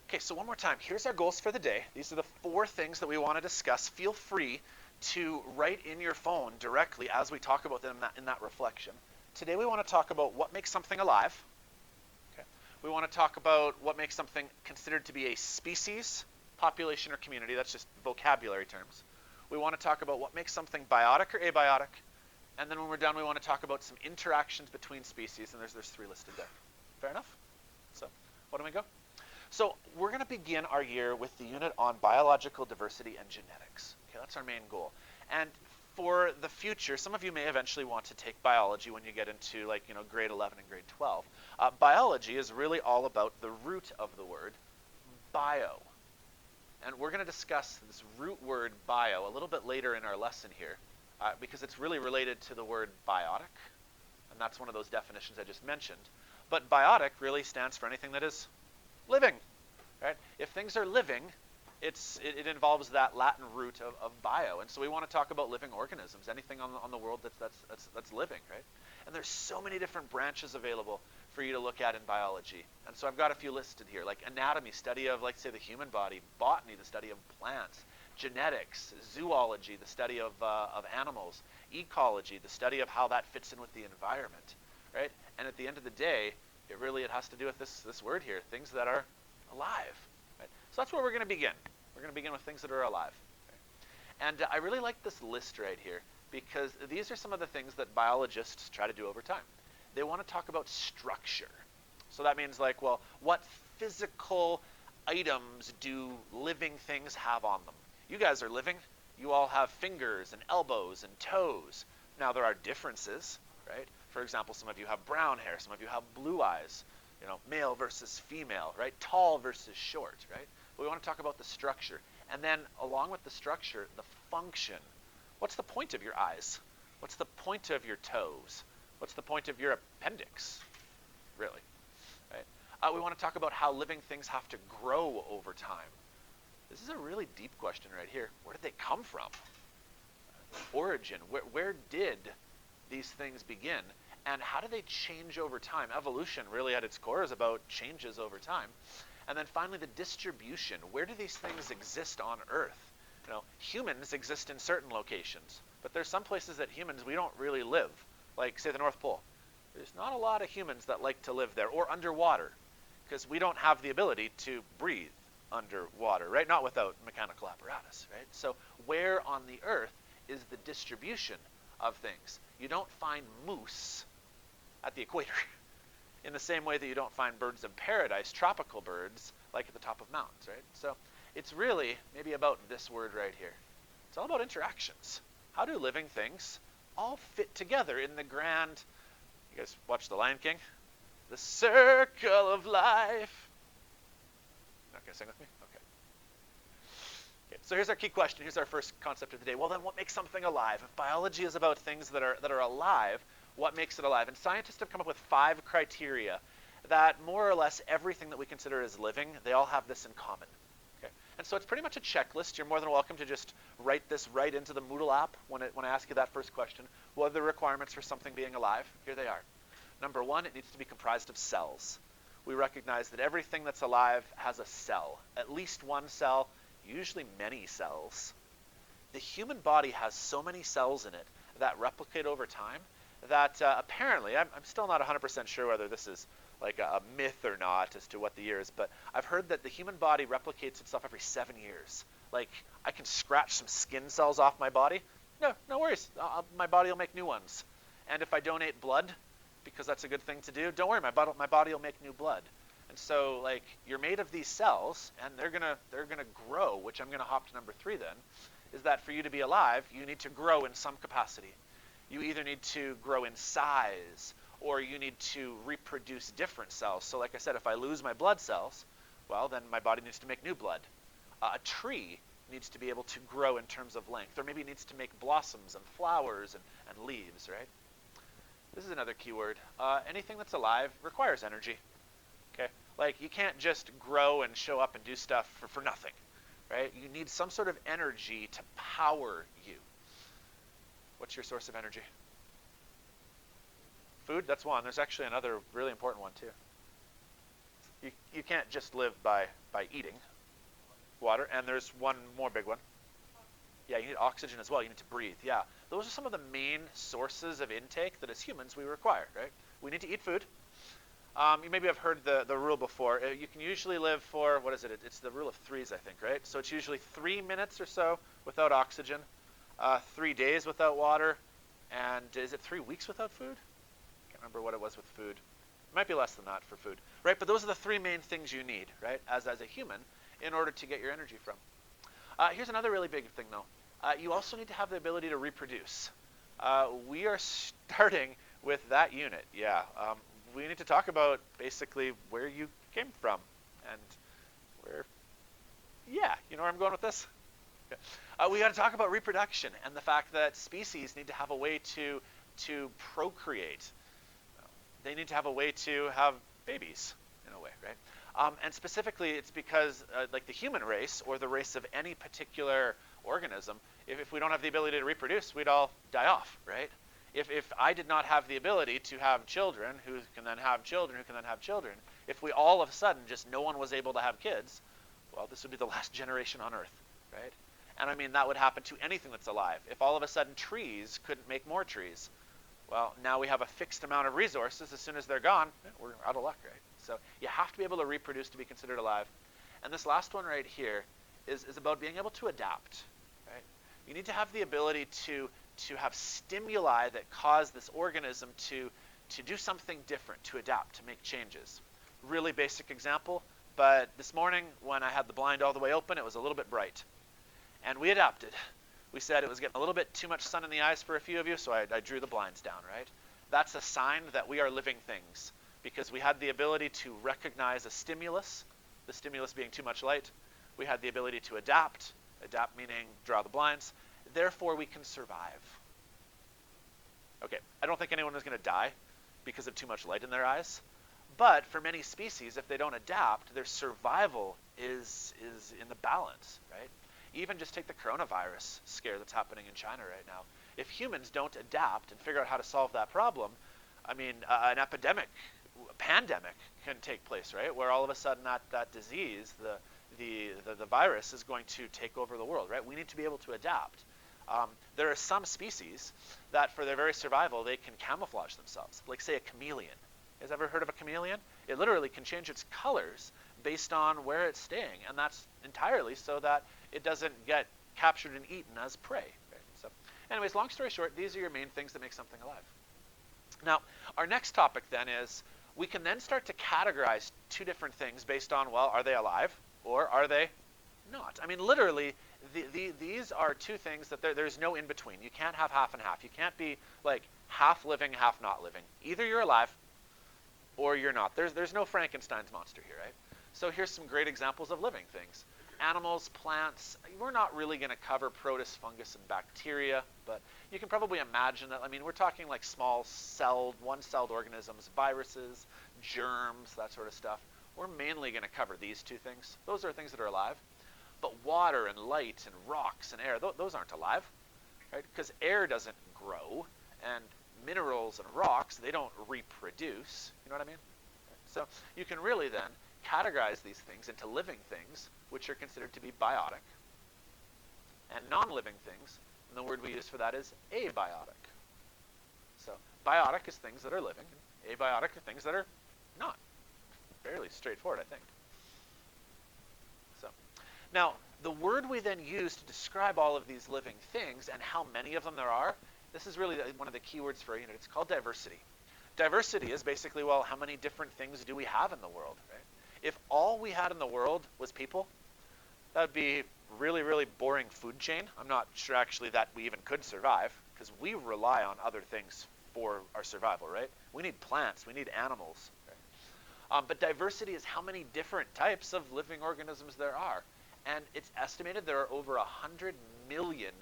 Okay, so one more time. Here's our goals for the day. These are the 4 things that we want to discuss. Feel free to write in your phone directly as we talk about them in that reflection. Today we want to talk about what makes something alive. Okay. We want to talk about what makes something considered to be a species, population, or community. That's just vocabulary terms. We want to talk about what makes something biotic or abiotic. And then when we're done, we want to talk about some interactions between species, and there's 3 listed there. Fair enough? So, why don't we go? So we're going to begin our year with the unit on biological diversity and genetics. Okay, that's our main goal. And for the future, some of you may eventually want to take biology when you get into grade 11 and grade 12. Biology is really all about the root of the word bio. And we're going to discuss this root word bio a little bit later in our lesson here because it's really related to the word biotic. And that's one of those definitions I just mentioned. But biotic really stands for anything that is living, right? If things are living, it involves that Latin root of bio, and so we want to talk about living organisms, anything on the world that's living, right? And there's so many different branches available for you to look at in biology, and so I've got a few listed here, like anatomy, study of, like, say, the human body; botany, the study of plants; genetics; zoology, the study of animals; ecology, the study of how that fits in with the environment, right? And at the end of the day, it has to do with this word here, things that are alive. Right? So that's where we're going to begin. We're going to begin with things that are alive. Right? And I really like this list right here because these are some of the things that biologists try to do over time. They want to talk about structure. So that means, like, well, what physical items do living things have on them? You guys are living. You all have fingers and elbows and toes. Now, there are differences, right? For example, some of you have brown hair, some of you have blue eyes, male versus female, right? Tall versus short, right? But we want to talk about the structure. And then along with the structure, the function. What's the point of your eyes? What's the point of your toes? What's the point of your appendix, really? Right? We want to talk about how living things have to grow over time. This is a really deep question right here. Where did they come from? Origin. Where did these things begin? And how do they change over time? Evolution, really at its core, is about changes over time. And then finally, the distribution. Where do these things exist on Earth? Humans exist in certain locations, but there's some places that humans, we don't really live, like, say, the North Pole. There's not a lot of humans that like to live there, or underwater, because we don't have the ability to breathe underwater, right? Not without mechanical apparatus, right? So where on the Earth is the distribution of things? You don't find moose at the equator in the same way that you don't find birds of paradise, tropical birds, like at the top of mountains, right? So it's really maybe about this word right here. It's all about interactions. How do living things all fit together in the grand, you guys watch The Lion King? The circle of life. Not gonna sing with me? Okay, so here's our key question. Here's our first concept of the day. Well, then what makes something alive? If biology is about things that are alive, what makes it alive? And scientists have come up with 5 criteria that more or less everything that we consider as living, they all have this in common. Okay? And so it's pretty much a checklist. You're more than welcome to just write this right into the Moodle app when I ask you that first question. What are the requirements for something being alive? Here they are. Number 1, it needs to be comprised of cells. We recognize that everything that's alive has a cell, at least one cell, usually many cells. The human body has so many cells in it that replicate over time that apparently, I'm still not 100% sure whether this is like a myth or not as to what the year is, but I've heard that the human body replicates itself every 7 years. Like, I can scratch some skin cells off my body. No worries. My body will make new ones. And if I donate blood, because that's a good thing to do, don't worry, my body will make new blood. And so, like, you're made of these cells, and they're gonna grow, which I'm gonna hop to number 3 then, is that for you to be alive, you need to grow in some capacity. You either need to grow in size, or you need to reproduce different cells. So like I said, if I lose my blood cells, well, then my body needs to make new blood. A tree needs to be able to grow in terms of length, or maybe it needs to make blossoms and flowers and leaves, right? This is another keyword. Anything that's alive requires energy. Okay, like, you can't just grow and show up and do stuff for nothing, right? You need some sort of energy to power you. What's your source of energy? Food, that's one. There's actually another really important one too. You can't just live by eating water, and there's one more big one. Yeah, you need oxygen as well. You need to breathe. Yeah, those are some of the main sources of intake that as humans we require, right? We need to eat food. You maybe have heard the rule before. You can usually live for, what is it? It's the rule of threes, I think, right? So it's usually 3 minutes or so without oxygen, 3 days without water, and is it 3 weeks without food? Can't remember what it was with food. It might be less than that for food, right? But those are the three main things you need, right, as a human, in order to get your energy from. Here's another really big thing, though. You also need to have the ability to reproduce. We are starting with that unit, yeah. We need to talk about basically where you came from and where, yeah, you know where I'm going with this? Okay. We got to talk about reproduction and the fact that species need to have a way to procreate. They need to have a way to have babies, in a way, right? And specifically, it's because like the human race or the race of any particular organism, if we don't have the ability to reproduce, we'd all die off, right? If I did not have the ability to have children who can then have children who can then have children, if we all of a sudden just no one was able to have kids, well, this would be the last generation on Earth, right? And I mean, that would happen to anything that's alive. If all of a sudden trees couldn't make more trees, well, now we have a fixed amount of resources. As soon as they're gone, we're out of luck, right? So you have to be able to reproduce to be considered alive. And this last one right here is about being able to adapt, right? You need to have the ability to have stimuli that cause this organism to do something different, to adapt, to make changes. Really basic example, but this morning when I had the blind all the way open, it was a little bit bright. And we adapted. We said it was getting a little bit too much sun in the eyes for a few of you, so I drew the blinds down, right? That's a sign that we are living things, because we had the ability to recognize a stimulus, the stimulus being too much light. We had the ability to adapt meaning draw the blinds. Therefore, we can survive. Okay, I don't think anyone is going to die because of too much light in their eyes. But for many species, if they don't adapt, their survival is in the balance, right? Even just take the coronavirus scare that's happening in China right now. If humans don't adapt and figure out how to solve that problem, I mean, an epidemic, a pandemic can take place, right? Where all of a sudden that disease, the virus is going to take over the world, right? We need to be able to adapt. There are some species that for their very survival, they can camouflage themselves. Like say a chameleon. You guys ever heard of a chameleon? It literally can change its colors based on where it's staying. And that's entirely so that it doesn't get captured and eaten as prey. Right? So anyways, long story short, these are your main things that make something alive. Now, our next topic then is we can then start to categorize two different things based on, well, are they alive or are they not? I mean, literally, these are two things that there's no in between. You can't have half and half. You can't be like half living, half not living. Either you're alive or you're not. There's no Frankenstein's monster here, right? So here's some great examples of living things. Animals, plants. We're not really going to cover protists, fungus, and bacteria, but you can probably imagine that. I mean, we're talking like small-celled, one-celled organisms, viruses, germs, that sort of stuff. We're mainly going to cover these two things. Those are things that are alive. But water and light and rocks and air, those aren't alive, right? Because air doesn't grow, and minerals and rocks, they don't reproduce. You know what I mean? So you can really then categorize these things into living things, which are considered to be biotic, and non-living things, and the word we use for that is abiotic. So biotic is things that are living, and abiotic are things that are not. Fairly straightforward, I think. So now, the word we then use to describe all of these living things and how many of them there are, this is really one of the key words for a unit. It's called diversity. Diversity is basically, well, how many different things do we have in the world, right? If all we had in the world was people, that would be really, really boring food chain. I'm not sure actually that we even could survive, because we rely on other things for our survival, right? We need plants, we need animals, right? But diversity is how many different types of living organisms there are. And it's estimated there are over 100 million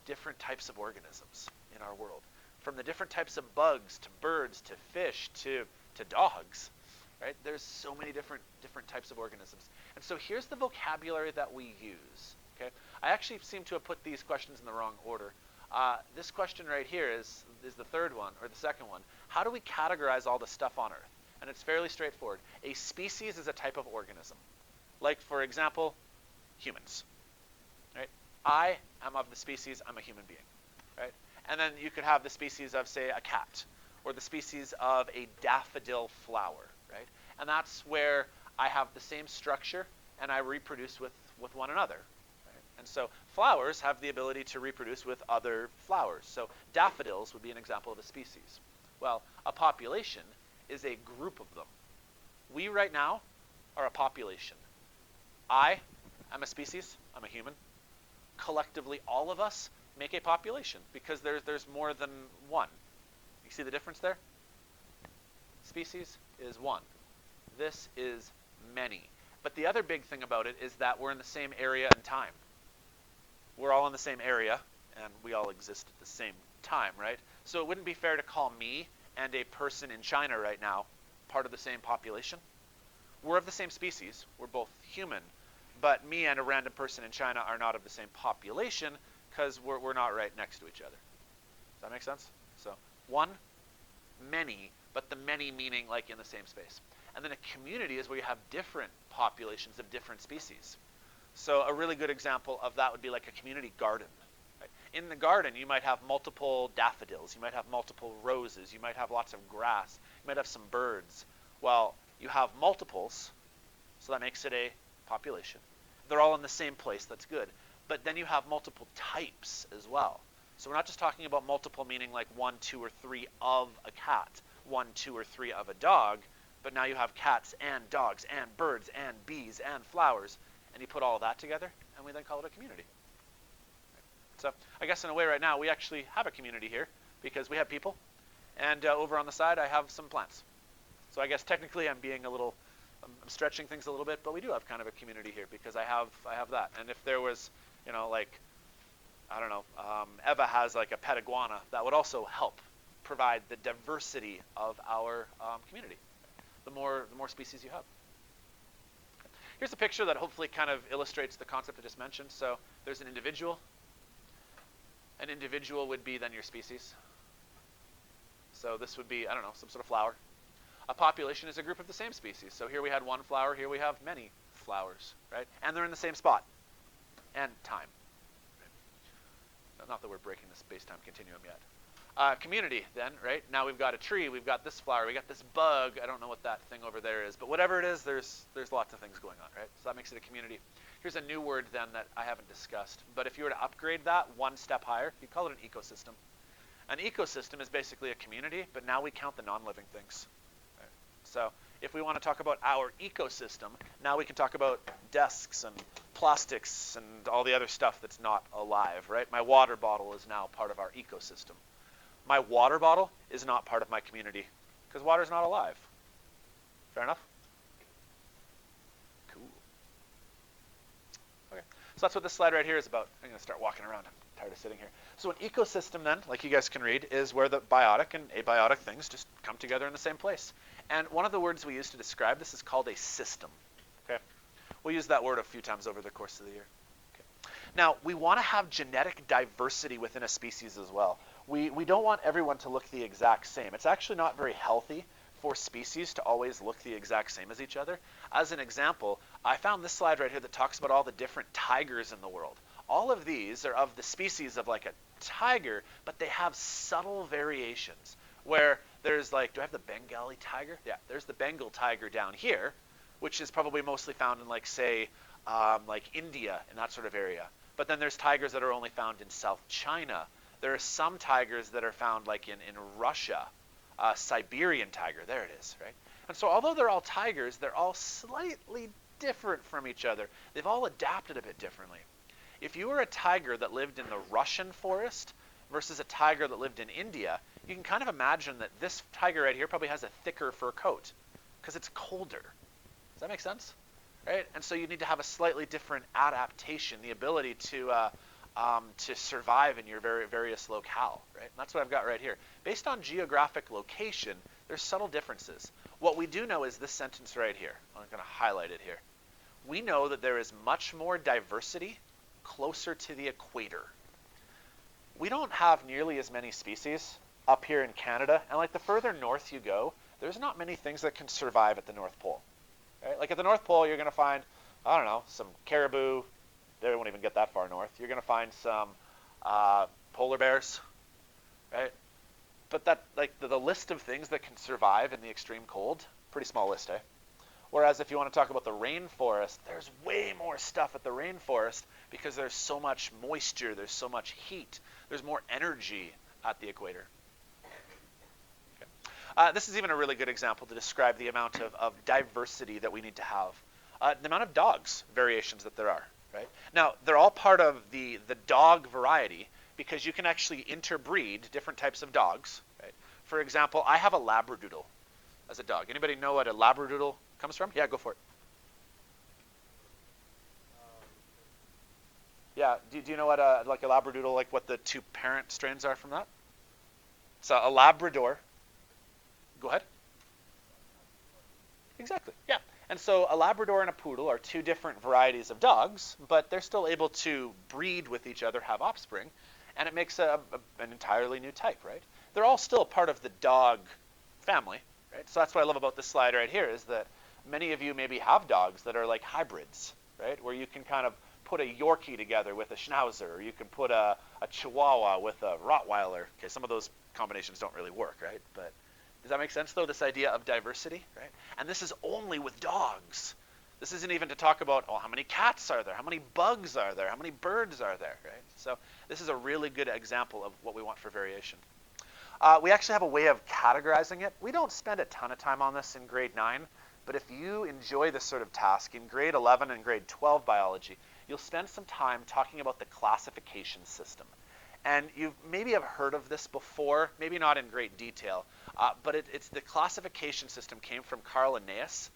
different types of organisms in our world. From the different types of bugs, to birds, to fish, to dogs, right? There's so many different types of organisms. And so here's the vocabulary that we use, okay? I actually seem to have put these questions in the wrong order. This question right here is the third one, or the second one. How do we categorize all the stuff on Earth? and it's fairly straightforward. A species is a type of organism. Like, for example, humans. Right? I am of the species, I'm a human being. Right? And then you could have the species of, say, a cat, or the species of a daffodil flower. Right? And that's where I have the same structure and I reproduce with one another. Right? And so flowers have the ability to reproduce with other flowers. So daffodils would be an example of a species. Well, a population is a group of them. We right now are a population. I am a species, I'm a human. Collectively, all of us make a population because there's more than one. You see the difference there? Species is one. This is many. But the other big thing about it is that we're in the same area and time. We're all in the same area, and we all exist at the same time, right? So it wouldn't be fair to call me and a person in China right now part of the same population. We're of the same species. We're both human. But me and a random person in China are not of the same population because we're not right next to each other. Does that make sense? So one, many, but the many meaning like in the same space. And then a community is where you have different populations of different species. So a really good example of that would be like a community garden. Right? In the garden, you might have multiple daffodils. You might have multiple roses. You might have lots of grass. You might have some birds. Well, you have multiples, so that makes it a population. They're all in the same place. That's good. But then you have multiple types as well. So we're not just talking about multiple meaning like 1, 2, or 3 of a cat, 1, 2, or 3 of a dog, but now you have cats and dogs and birds and bees and flowers, and you put all of that together, and we then call it a community. So I guess in a way right now, we actually have a community here because we have people, and over on the side, I have some plants. So I guess technically I'm stretching things a little bit, but we do have kind of a community here because I have that. And if there was, like, I don't know, Eva has like a pet iguana, that would also help provide the diversity of our community. The more species you have. Here's a picture that hopefully kind of illustrates the concept I just mentioned. So there's an individual. An individual would be then your species. So this would be, I don't know, some sort of flower. A population is a group of the same species. So here we had one flower, here we have many flowers, right? And they're in the same spot and time. Not that we're breaking the space-time continuum yet. Community then, right? Now we've got a tree, we've got this flower, we got this bug. I don't know what that thing over there is, but whatever it is, there's lots of things going on, right? So that makes it a community. Here's a new word then that I haven't discussed, but if you were to upgrade that one step higher, you'd call it an ecosystem. An ecosystem is basically a community, but now we count the non-living things. Right? So if we want to talk about our ecosystem, now we can talk about desks and plastics and all the other stuff that's not alive, right? My water bottle is now part of our ecosystem. My water bottle is not part of my community because water is not alive. Fair enough? Cool. Okay, so that's what this slide right here is about. I'm going to start walking around. I'm tired of sitting here. So an ecosystem then, like you guys can read, is where the biotic and abiotic things just come together in the same place. And one of the words we use to describe this is called a system. Okay, we'll use that word a few times over the course of the year. Okay. Now, we want to have genetic diversity within a species as well. We don't want everyone to look the exact same. It's actually not very healthy for species to always look the exact same as each other. As an example, I found this slide right here that talks about all the different tigers in the world. All of these are of the species of like a tiger, but they have subtle variations where there's like, do I have the Bengali tiger? Yeah, there's the Bengal tiger down here, which is probably mostly found in like, say, like India and that sort of area. But then there's tigers that are only found in South China. There are some tigers that are found like in Russia, Siberian tiger, there it is, right? And so although they're all tigers, they're all slightly different from each other. They've all adapted a bit differently. If you were a tiger that lived in the Russian forest versus a tiger that lived in India, you can kind of imagine that this tiger right here probably has a thicker fur coat because it's colder. Does that make sense? Right? And so you need to have a slightly different adaptation, the ability to survive in your various locale, right? And that's what I've got right here. Based on geographic location, there's subtle differences. What we do know is this sentence right here. I'm going to highlight it here. We know that there is much more diversity closer to the equator. We don't have nearly as many species up here in Canada, and like the further north you go, there's not many things that can survive at the North Pole. Right? Like at the North Pole, you're going to find, I don't know, some caribou. They won't even get that far north. You're going to find some polar bears, right? But that, like the list of things that can survive in the extreme cold, pretty small list, eh? Whereas if you want to talk about the rainforest, there's way more stuff at the rainforest because there's so much moisture, there's so much heat, there's more energy at the equator. Okay. This is even a really good example to describe the amount of diversity that we need to have. The amount of dogs variations that there are, right? Now, they're all part of the dog variety because you can actually interbreed different types of dogs, right? For example, I have a Labradoodle as a dog. Anybody know what a Labradoodle comes from? Yeah, go for it. Yeah, do you know what like a Labradoodle, like what the two parent strains are from that? So a Labrador. Go ahead. Exactly. Yeah. And so a Labrador and a Poodle are two different varieties of dogs, but they're still able to breed with each other, have offspring, and it makes an entirely new type, right? They're all still part of the dog family, right? So that's what I love about this slide right here is that many of you maybe have dogs that are like hybrids, right? Where you can kind of put a Yorkie together with a Schnauzer, or you can put a Chihuahua with a Rottweiler. Okay, some of those combinations don't really work, right? But does that make sense, though, this idea of diversity, right? And this is only with dogs. This isn't even to talk about, oh, how many cats are there? How many bugs are there? How many birds are there, right? So this is a really good example of what we want for variation. We actually have a way of categorizing it. We don't spend a ton of time on this in grade 9, but if you enjoy this sort of task in grade 11 and grade 12 biology, you'll spend some time talking about the classification system. And you maybe have heard of this before, maybe not in great detail, but it's the classification system came from Carl Linnaeus.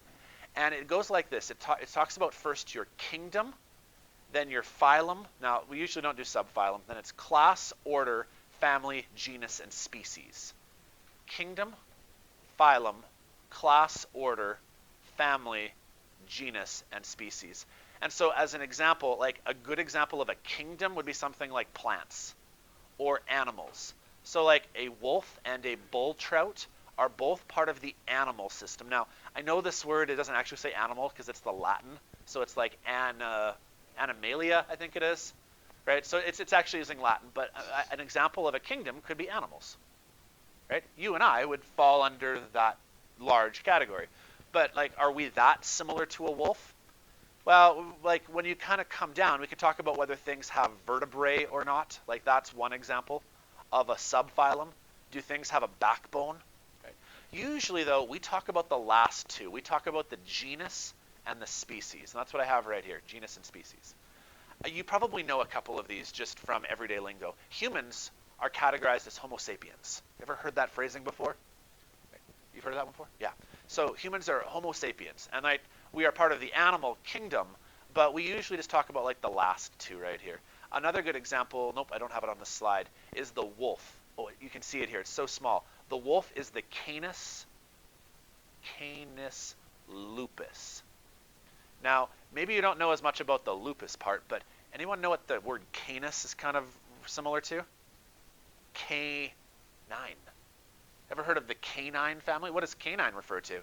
And it goes like this. It talks about first your kingdom, then your phylum. Now, we usually don't do subphylum. Then it's class, order, family, genus, and species. Kingdom, phylum, class, order, family, genus, and species. And so as an example, like a good example of a kingdom would be something like plants or animals. So like a wolf and a bull trout are both part of the animal system. Now, I know this word, it doesn't actually say animal because it's the Latin. So it's like animalia, I think it is. Right? So it's actually using Latin, but an example of a kingdom could be animals. Right? You and I would fall under that large category. But like, are we that similar to a wolf? Well, like when you kind of come down, we could talk about whether things have vertebrae or not. Like that's one example of a subphylum. Do things have a backbone? Right. Usually, though, we talk about the last two. We talk about the genus and the species. And that's what I have right here, genus and species. You probably know a couple of these just from everyday lingo. Humans are categorized as Homo sapiens. Ever heard that phrasing before? You've heard of that one before? Yeah. So humans are Homo sapiens. And we are part of the animal kingdom, but we usually just talk about like the last two right here. Another good example, nope, I don't have it on the slide, is the wolf. Oh, you can see it here. It's so small. The wolf is the Canis lupus. Now, maybe you don't know as much about the lupus part, but anyone know what the word canis is kind of similar to? Canine. Ever heard of the canine family? What does canine refer to?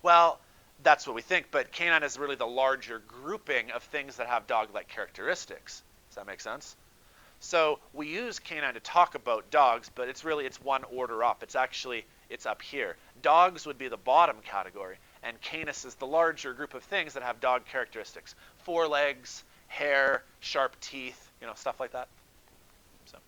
Well, that's what we think, but canine is really the larger grouping of things that have dog-like characteristics. Does that make sense? So we use canine to talk about dogs, but it's one order up. It's up here. Dogs would be the bottom category, and canis is the larger group of things that have dog characteristics. 4 legs, hair, sharp teeth, stuff like that. So,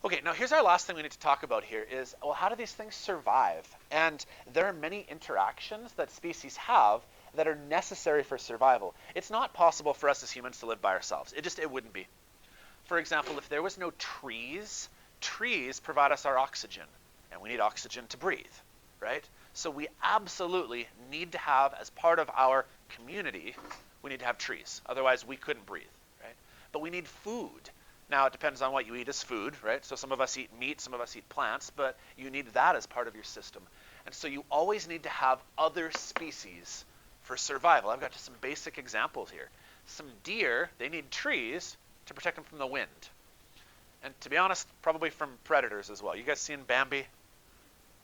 okay, now here's our last thing we need to talk about here is, well, how do these things survive? And there are many interactions that species have that are necessary for survival. It's not possible for us as humans to live by ourselves. It wouldn't be. For example, if there was no trees provide us our oxygen, and we need oxygen to breathe, right? So we absolutely need to have, as part of our community, we need to have trees. Otherwise, we couldn't breathe, right? But we need food. Now, it depends on what you eat as food, right? So some of us eat meat, some of us eat plants, but you need that as part of your system. And so you always need to have other species for survival. I've got just some basic examples here. Some deer, they need trees to protect them from the wind. And to be honest, probably from predators as well. You guys seen Bambi?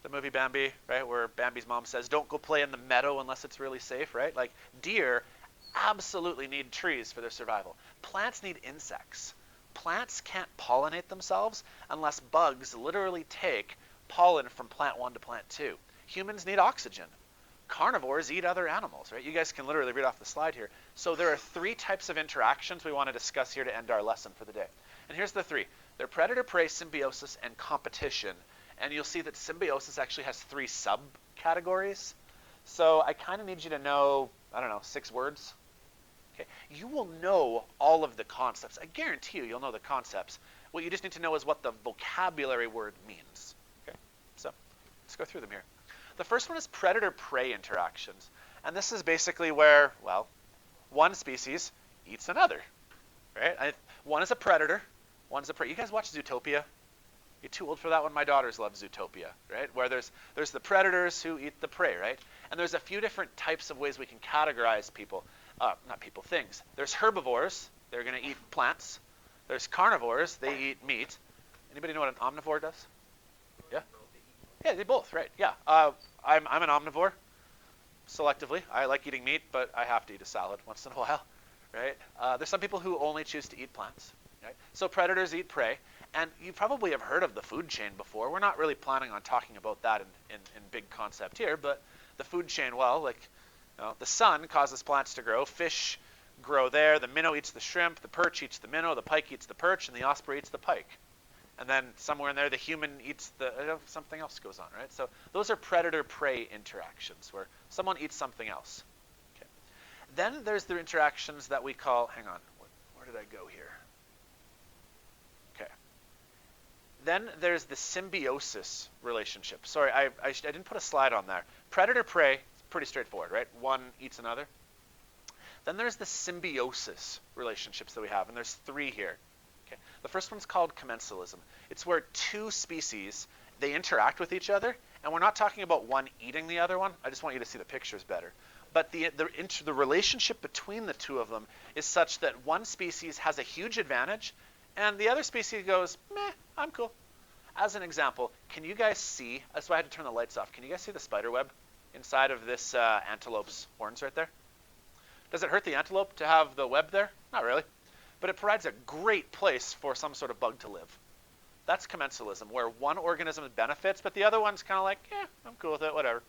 The movie Bambi, right, where Bambi's mom says, don't go play in the meadow unless it's really safe, right? Like deer absolutely need trees for their survival. Plants need insects. Plants can't pollinate themselves unless bugs literally take pollen from plant 1 to plant 2. Humans need oxygen. Carnivores eat other animals, right? You guys can literally read off the slide here. So there are 3 types of interactions we want to discuss here to end our lesson for the day. And here's the 3. They're predator-prey, symbiosis, and competition. And you'll see that symbiosis actually has 3 subcategories. So I kind of need you to know, I don't know, 6 words. Okay? You will know all of the concepts. I guarantee you'll know the concepts. What you just need to know is what the vocabulary word means. Okay? So let's go through them here. The first one is predator-prey interactions. And this is basically where, well, one species eats another, right? One is a predator, one's a prey. You guys watch Zootopia? You're too old for that one. My daughters love Zootopia, right? Where there's the predators who eat the prey, right? And there's a few different types of ways we can categorize people, not people, things. There's herbivores. They're going to eat plants. There's carnivores. They eat meat. Anybody know what an omnivore does? Yeah? Yeah, they both, right? Yeah. I'm an omnivore, selectively. I like eating meat, but I have to eat a salad once in a while, right? There's some people who only choose to eat plants, right? So predators eat prey, and you probably have heard of the food chain before. We're not really planning on talking about that in big concept here, but the food chain, well, like, you know, the sun causes plants to grow. Fish grow there. The minnow eats the shrimp. The perch eats the minnow. The pike eats the perch, and the osprey eats the pike. And then somewhere in there, the human eats something else goes on, right? So those are predator-prey interactions where someone eats something else. Okay. Then there's the interactions that we call, hang on, where did I go here? Okay. Then there's the symbiosis relationship. Sorry, I didn't put a slide on there. Predator-prey, it's pretty straightforward, right? One eats another. Then there's the symbiosis relationships that we have, and there's 3 here. Okay. The first one's called commensalism. It's where 2 species, they interact with each other, and we're not talking about one eating the other one. I just want you to see the pictures better. But the relationship between the 2 of them is such that one species has a huge advantage, and the other species goes, meh, I'm cool. As an example, can you guys see, that's why I had to turn the lights off, can you guys see the spider web inside of this antelope's horns right there? Does it hurt the antelope to have the web there? Not really. But it provides a great place for some sort of bug to live. That's commensalism, where one organism benefits, but the other one's kind of like, I'm cool with it, whatever.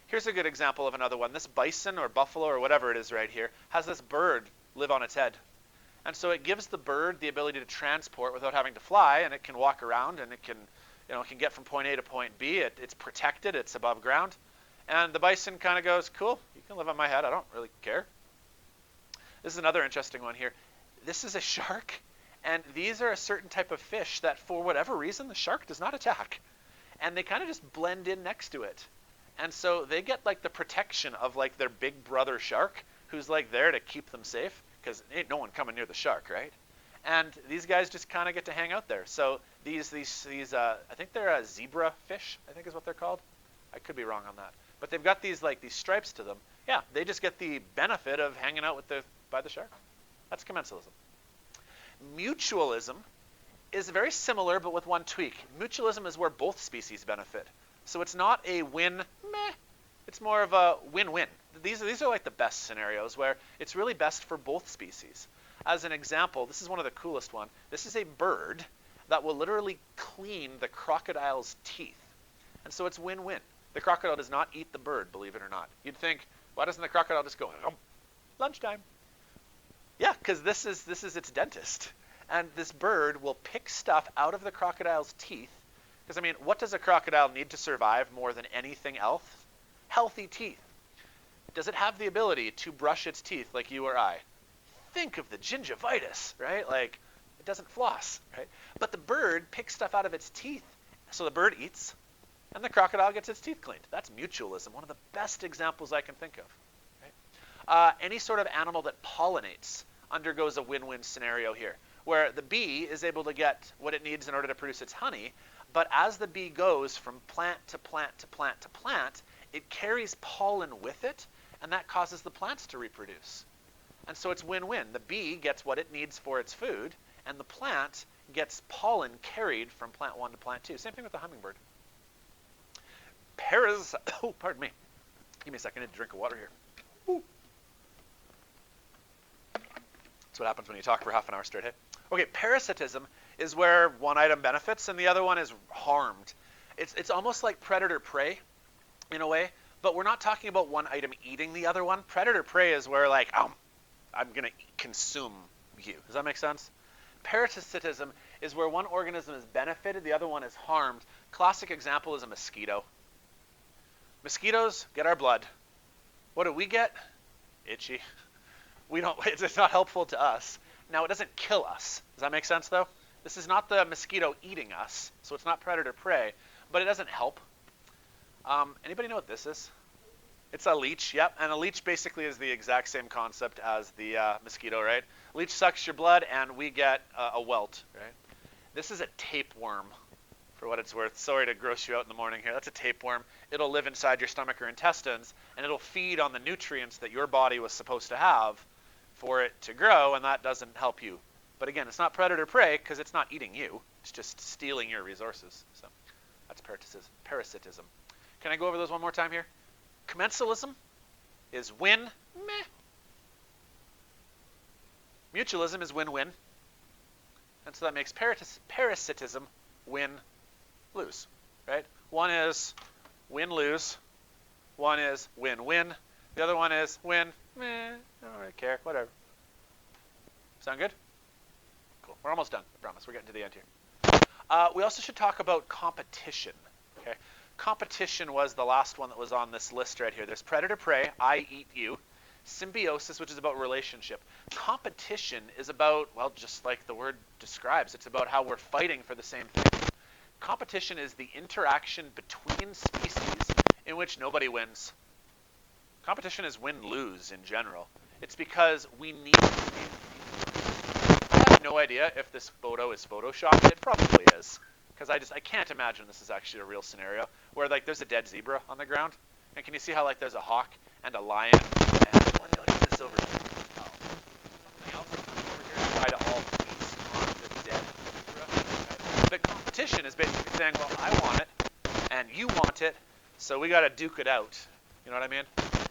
Here's a good example of another one. This bison or buffalo or whatever it is right here has this bird live on its head. And so it gives the bird the ability to transport without having to fly, and it can walk around, and it can get from point A to point B. It's protected, it's above ground. And the bison kind of goes, cool, you can live on my head, I don't really care. This is another interesting one here. This is a shark, and these are a certain type of fish that for whatever reason the shark does not attack. And they kind of just blend in next to it. And so they get like the protection of like their big brother shark who's like there to keep them safe because ain't no one coming near the shark, right? And these guys just kind of get to hang out there. So these I think they're zebra fish, I think is what they're called. I could be wrong on that. But they've got these stripes to them. Yeah, they just get the benefit of hanging out by the shark. That's commensalism. Mutualism is very similar, but with one tweak. Mutualism is where both species benefit. So it's not a win-meh. It's more of a win-win. These are like the best scenarios where it's really best for both species. As an example, this is one of the coolest one. This is a bird that will literally clean the crocodile's teeth. And so it's win-win. The crocodile does not eat the bird, believe it or not. You'd think, why doesn't the crocodile just go, lunchtime? Yeah, because this is its dentist. And this bird will pick stuff out of the crocodile's teeth. Because, I mean, what does a crocodile need to survive more than anything else? Healthy teeth. Does it have the ability to brush its teeth like you or I? Think of the gingivitis, right? Like, it doesn't floss, right? But the bird picks stuff out of its teeth. So the bird eats, and the crocodile gets its teeth cleaned. That's mutualism, one of the best examples I can think of. Right? Any sort of animal that pollinates undergoes a win-win scenario here, where the bee is able to get what it needs in order to produce its honey, but as the bee goes from plant to plant to plant to plant, it carries pollen with it, and that causes the plants to reproduce. And so it's win-win. The bee gets what it needs for its food, and the plant gets pollen carried from plant 1 to plant 2. Same thing with the hummingbird. Oh, pardon me. Give me a second. I need a drink of water here. Ooh. That's what happens when you talk for half an hour straight. Hey. Okay, parasitism is where one item benefits and the other one is harmed. It's almost like predator-prey in a way, but we're not talking about one item eating the other one. Predator-prey is where like, I'm going to consume you. Does that make sense? Parasitism is where one organism is benefited, the other one is harmed. Classic example is a mosquito. Mosquitoes get our blood. What do we get? Itchy. We don't. It's not helpful to us. Now, it doesn't kill us. Does that make sense, though? This is not the mosquito eating us, so it's not predator-prey, but it doesn't help. Anybody know what this is? It's a leech, yep. And a leech basically is the exact same concept as the mosquito, right? Leech sucks your blood, and we get a welt, right? This is a tapeworm, for what it's worth. Sorry to gross you out in the morning here. That's a tapeworm. It'll live inside your stomach or intestines, and it'll feed on the nutrients that your body was supposed to have for it to grow, and that doesn't help you. But again, it's not predator-prey because it's not eating you. It's just stealing your resources. So that's parasitism. Can I go over those one more time here? Commensalism is win, meh. Mutualism is win-win. And so that makes parasitism win-lose, right? One is win-lose. One is win-win. The other one is win, meh, I don't really care, whatever. Sound good? Cool. We're almost done, I promise. We're getting to the end here. We also should talk about competition. Okay. Competition was the last one that was on this list right here. There's predator-prey, I eat you. Symbiosis, which is about relationship. Competition is about, well, just like the word describes, it's about how we're fighting for the same thing. Competition is the interaction between species in which nobody wins. Competition is win-lose in general. It's because we need to I have no idea if this photo is photoshopped. It probably is. Because I can't imagine this is actually a real scenario where like there's a dead zebra on the ground. And can you see how like there's a hawk and a lion and look at this over here. Something else over here to try to all feast on the dead zebra. The competition is basically saying, well, I want it and you want it, so we got to duke it out. You know what I mean?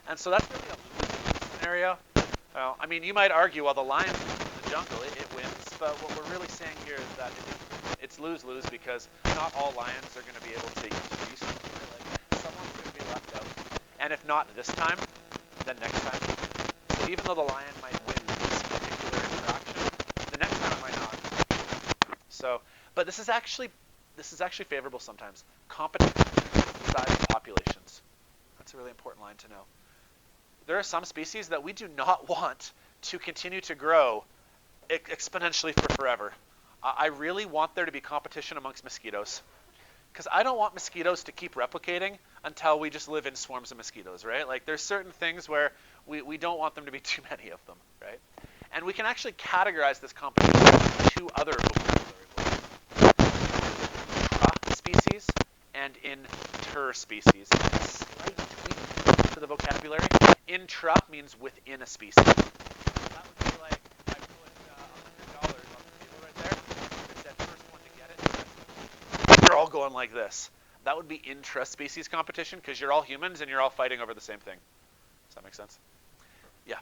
And so that's really a losing scenario. Well, I mean, you might argue, well, the lion's in the jungle, it wins. But what we're really saying here is that it's lose-lose because not all lions are going to be able to feast. Like, someone's going to be left out. And if not this time, then next time. So even though the lion might win this particular interaction, the next time it might not. So, but this is actually favorable sometimes. Competition size populations. That's a really important line to know. There are some species that we do not want to continue to grow exponentially for forever. I really want there to be competition amongst mosquitoes. Because I don't want mosquitoes to keep replicating until we just live in swarms of mosquitoes, right? Like there's certain things where we don't want them to be too many of them, right? And we can actually categorize this competition into two other vocabulary words. Species and interspecies. A slight tweak to the vocabulary. Intra means within a species. That would be like I put $100 on the table right there. It said first one to get it. You're all going like this. That would be intra-species competition because you're all humans and you're all fighting over the same thing. Does that make sense? Yeah.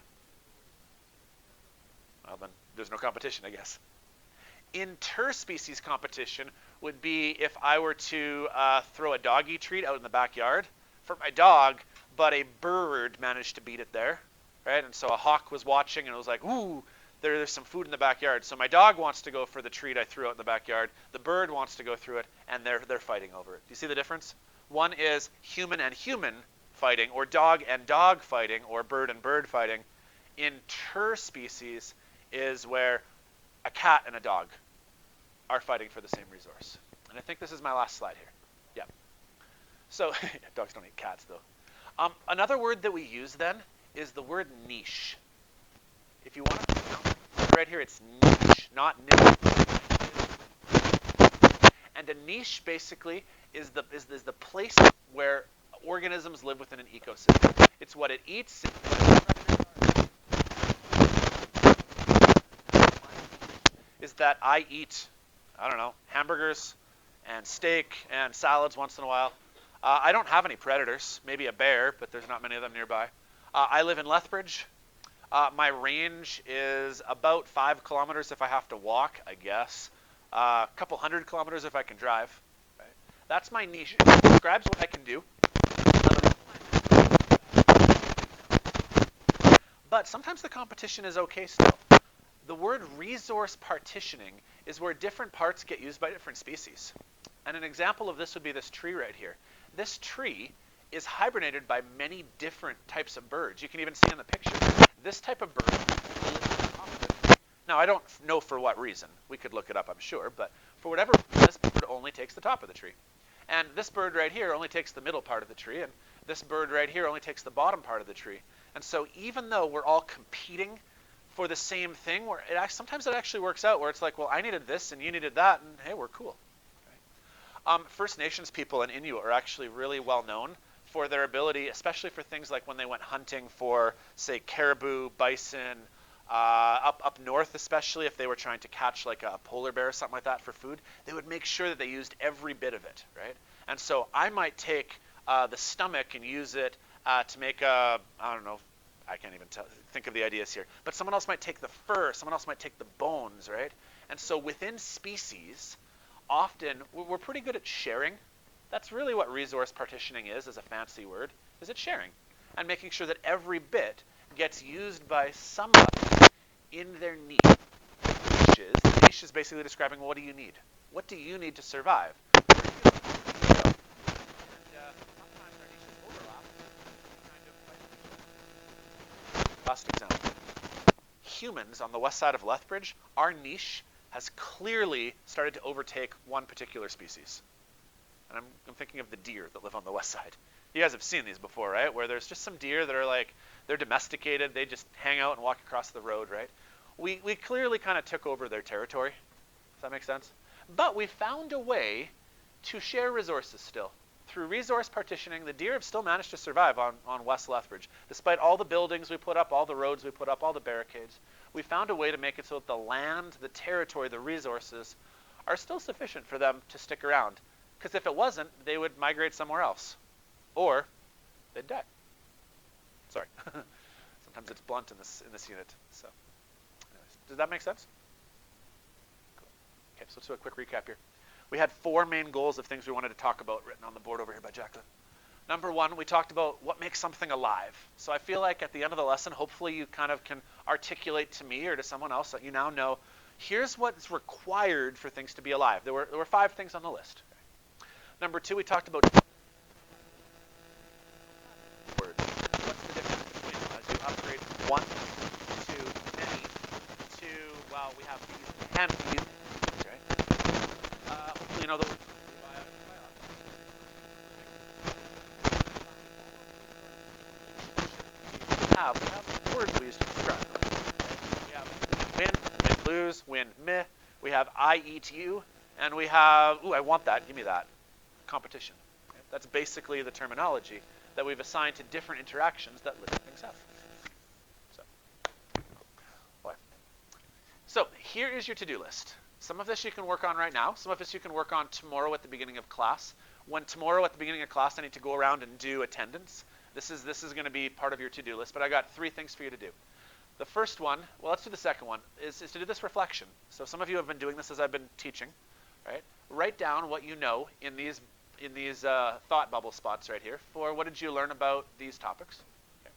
Well, then there's no competition, I guess. Interspecies competition would be if I were to throw a doggy treat out in the backyard for my dog, but a bird managed to beat it there, right? And so a hawk was watching and it was like, ooh, there's some food in the backyard. So my dog wants to go for the treat I threw out in the backyard. The bird wants to go through it, and they're fighting over it. Do you see the difference? One is human and human fighting, or dog and dog fighting, or bird and bird fighting. Interspecies is where a cat and a dog are fighting for the same resource. And I think this is my last slide here. Yeah. So dogs don't eat cats, though. Another word that we use then is the word niche. If you want to count right here, it's niche, not niche. And a niche basically is the place where organisms live within an ecosystem. It's what it eats. Is that I eat, I don't know, hamburgers and steak and salads once in a while. I don't have any predators, maybe a bear, but there's not many of them nearby. I live in Lethbridge. My range is about 5 kilometers if I have to walk, I guess. A couple 100 kilometers if I can drive. Right? That's my niche. It describes what I can do. But sometimes the competition is okay still. The word resource partitioning is where different parts get used by different species. And an example of this would be this tree right here. This tree is hibernated by many different types of birds. You can even see in the picture, this type of bird lives on top of it. Now, I don't know for what reason. We could look it up, I'm sure. But for whatever reason, this bird only takes the top of the tree. And this bird right here only takes the middle part of the tree. And this bird right here only takes the bottom part of the tree. And so even though we're all competing for the same thing, where sometimes it actually works out where it's like, well, I needed this and you needed that, and hey, we're cool. First Nations people and Inuit are actually really well known for their ability, especially for things like when they went hunting for, say, caribou, bison, up north, especially if they were trying to catch like a polar bear or something like that for food, they would make sure that they used every bit of it, right? And so I might take the stomach and use it to make I don't know, I can't even think of the ideas here, but someone else might take the fur, someone else might take the bones, right? And so within species, often we're pretty good at sharing. That's really what resource partitioning is as a fancy word, is it's sharing and making sure that every bit gets used by somebody in their need. The niche is basically describing, well, what do you need? What do you need to survive? Last example. Humans on the west side of Lethbridge, our niche has clearly started to overtake one particular species. And I'm thinking of the deer that live on the west side. You guys have seen these before, right? Where there's just some deer that are like, they're domesticated, they just hang out and walk across the road, right? We clearly kind of took over their territory. Does that make sense? But we found a way to share resources still. Through resource partitioning, the deer have still managed to survive on West Lethbridge. Despite all the buildings we put up, all the roads we put up, all the barricades, we found a way to make it so that the land, the territory, the resources are still sufficient for them to stick around. Because if it wasn't, they would migrate somewhere else. Or they'd die. Sorry. Sometimes it's blunt in this unit. So, anyways, does that make sense? Cool. Okay, so let's do a quick recap here. We had 4 main goals of things we wanted to talk about written on the board over here by Jacqueline. Number 1, we talked about what makes something alive. So I feel like at the end of the lesson, hopefully you kind of can articulate to me or to someone else that you now know, here's what's required for things to be alive. There were 5 things on the list. Number 2, we talked about words. What's the difference between as you upgrade from 1 to many to, well, we have these and these, right? Hopefully you know the words. We have words we use to describe them. We have win, lose, win, meh. We have I eat you, and we have, ooh, I want that, give me that. Competition. That's basically the terminology that we've assigned to different interactions that living things have. So here is your to-do list. Some of this you can work on right now. Some of this you can work on tomorrow at the beginning of class. When tomorrow at the beginning of class I need to go around and do attendance, this is going to be part of your to-do list, but I got 3 things for you to do. The first one, well, let's do the second one, is to do this reflection. So some of you have been doing this as I've been teaching, right? Write down what you know in these thought bubble spots right here for what did you learn about these topics. Okay.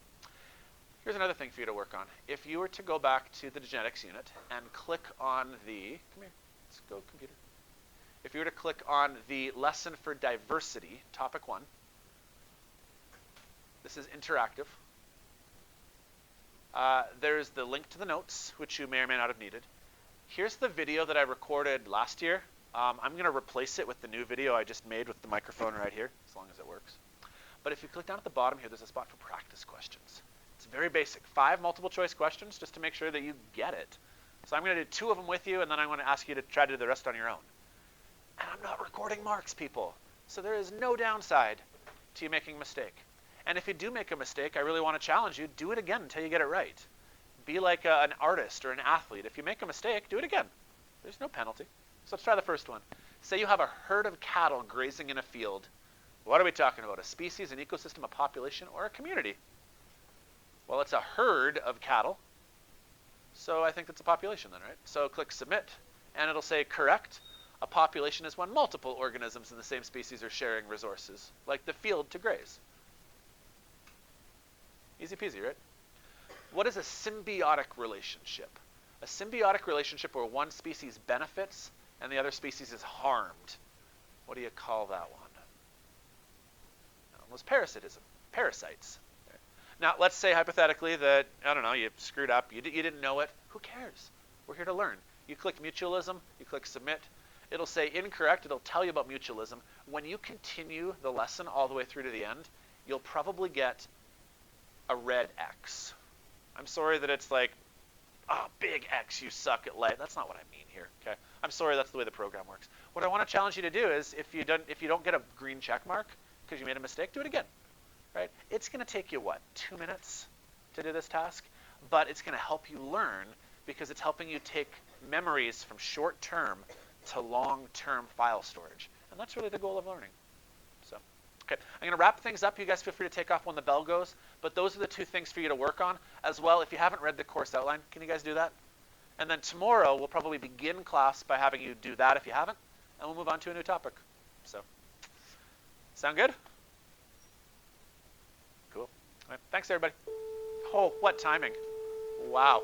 Here's another thing for you to work on. If you were to go back to the genetics unit and click on the, come here, let's go computer. If you were to click on the lesson for diversity, topic 1, this is interactive. There's the link to the notes, which you may or may not have needed. Here's the video that I recorded last year. I'm going to replace it with the new video I just made with the microphone right here, as long as it works. But if you click down at the bottom here, there's a spot for practice questions. It's very basic. 5 multiple choice questions just to make sure that you get it. So I'm going to do 2 of them with you, and then I'm going to ask you to try to do the rest on your own. And I'm not recording marks, people. So there is no downside to you making a mistake. And if you do make a mistake, I really want to challenge you, do it again until you get it right. Be like an artist or an athlete. If you make a mistake, do it again. There's no penalty. So let's try the first one. Say you have a herd of cattle grazing in a field. What are we talking about? A species, an ecosystem, a population, or a community? Well, it's a herd of cattle. So I think that's a population then, right? So click submit, and it'll say correct. A population is when multiple organisms in the same species are sharing resources, like the field to graze. Easy peasy, right? What is a symbiotic relationship? A symbiotic relationship where one species benefits and the other species is harmed. What do you call that one? That was parasitism, parasites. Now, let's say hypothetically that, I don't know, you screwed up, you didn't know it. Who cares? We're here to learn. You click mutualism, you click submit. It'll say incorrect, it'll tell you about mutualism. When you continue the lesson all the way through to the end, you'll probably get a red X. I'm sorry that it's like, oh, big X, you suck at life. That's not what I mean here, okay? I'm sorry, that's the way the program works. What I want to challenge you to do is, if you don't get a green check mark because you made a mistake, do it again, right? It's going to take you, what, 2 minutes to do this task? But it's going to help you learn because it's helping you take memories from short-term to long-term file storage. And that's really the goal of learning. So, okay, I'm going to wrap things up. You guys feel free to take off when the bell goes. But those are the 2 things for you to work on. As well, if you haven't read the course outline, can you guys do that? And then tomorrow, we'll probably begin class by having you do that if you haven't. And we'll move on to a new topic. So, sound good? Cool. All right, thanks, everybody. Oh, what timing. Wow.